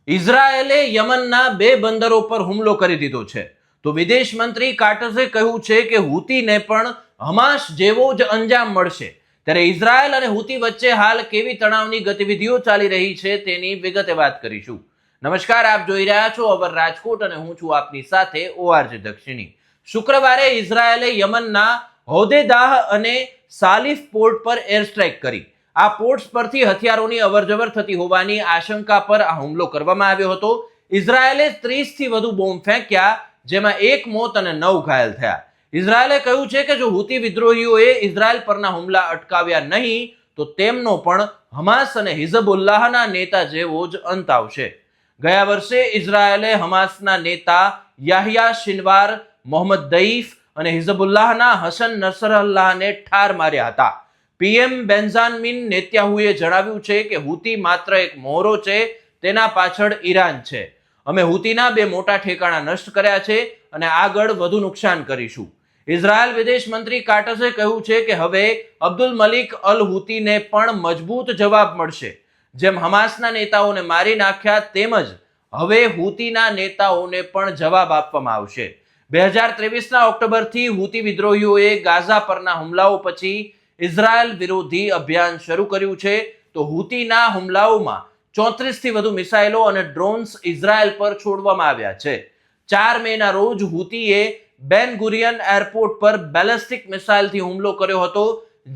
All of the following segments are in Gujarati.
ઇઝરાયેલે યમનના 2 બંદરો પર હુમલો કરી દીધો છે. તો વિદેશ મંત્રી કાર્ટઝે કહ્યું છે કે હુતીને પણ હમાસ જેવો જ અંજામ મળશે. ત્યારે ઇઝરાયલ અને હુતી વચ્ચે હાલ કેવી તણાવની ગતિવિધિઓ ચાલી રહી છે તેની વિગતે વાત કરીશું. નમસ્કાર, આપ જોઈ રહ્યા છો અવર રાજકોટ અને હું છું આપની સાથે ORJ દક્ષિણી. શુક્રવારે ઇઝરાયેલે યમનના હોદેદાહ અને સાલિફ પોર્ટ પર એર સ્ટ્રાઇક કરી. આ પોર્ટ્સ પરથી હથિયારોની અવરજવર થતી હોવાની આશંકા પર આ હુમલો કરવામાં આવ્યો હતો. ઇઝરાયેલે 30 થી વધુ બોમ્બ ફેંક્યા, જેમાં 1 મોત અને 9 ઘાયલ થયા. ઇઝરાયેલે કહ્યું છે કે જો હુતી વિદ્રોહીઓએ ઇઝરાયલ પરના હુમલા અટકાવ્યા નહીં તો તેમનો પણ હમાસ અને હિઝબુલ્લાહના નેતા જેવો જ અંત આવશે. ગયા વર્ષે ઇઝરાયેલે હમાસના નેતા યાહ્યા શિનવાર, મોહમ્મદ દઈફ અને હિઝબુલ્લાહના હસન નસરલ્લાહને ઠાર માર્યા હતા. પીએમ બેન્ઝામિન નેતન્યાહુએ જણાવ્યું છે કે હુતી માત્ર એક મોહરો છે, તેના પાછળ ઈરાન છે. અમે હુતીના 2 મોટા ઠેકાણા નષ્ટ કર્યા છે અને આગળ વધુ નુકસાન કરીશું. ઇઝરાયલ વિદેશ મંત્રી કાર્ટઝે કહ્યું છે કે હવે અબ્દુલ મલિક અલ હુતીને પણ મજબૂત જવાબ મળશે. જેમ હમાસના નેતાઓને મારી નાખ્યા તેમજ હવે હુતીના નેતાઓને પણ જવાબ આપવામાં આવશે. 2023ના ઓક્ટોબરથી હુતી વિદ્રોહીઓએ ગાઝા પરના હુમલાઓ પછી ઇઝરાયલ વિરોધી અભિયાન શરૂ કર્યું છે. તો હુતીના હુમલાઓમાં 34 થી વધુ મિસાઇલો અને ડ્રોન્સ ઇઝરાયલ પર છોડવામાં આવ્યા છે. 4 મેના રોજ હુતીએ બેન ગુરિયન એરપોર્ટ પર બેલેસ્ટિક મિસાઇલથી હુમલો કર્યો હતો,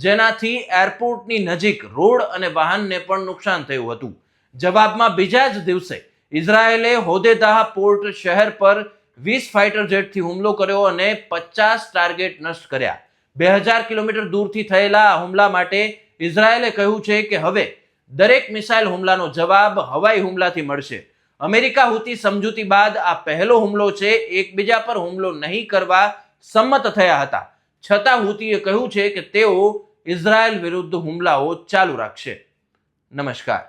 જેનાથી એરપોર્ટની નજીક રોડ અને વાહનને પણ નુકસાન થયું હતું. જવાબમાં બીજા જ દિવસે ઇઝરાયેલે હોદેદાહ પોર્ટ શહેર પર 20 ફાઇટર જેટથી હુમલો કર્યો અને 50 ટાર્ગેટ નષ્ટ કર્યા. 2000 કિલોમીટર દૂરથી થયેલા આ હુમલા માટે ઇઝરાયેલે કહ્યું છે કે હવે દરેક મિસાઇલ હુમલાનો જવાબ હવાઈ હુમલાથી મળશે. અમેરિકા હુતી સમજૂતી બાદ આ પહેલો હુમલો છે. એકબીજા પર હુમલો નહીં કરવા સંમત થયા હતા, છતાં હુતીએ કહ્યું છે કે તેઓ ઇઝરાયલ વિરુદ્ધ હુમલાઓ ચાલુ રાખશે. નમસ્કાર.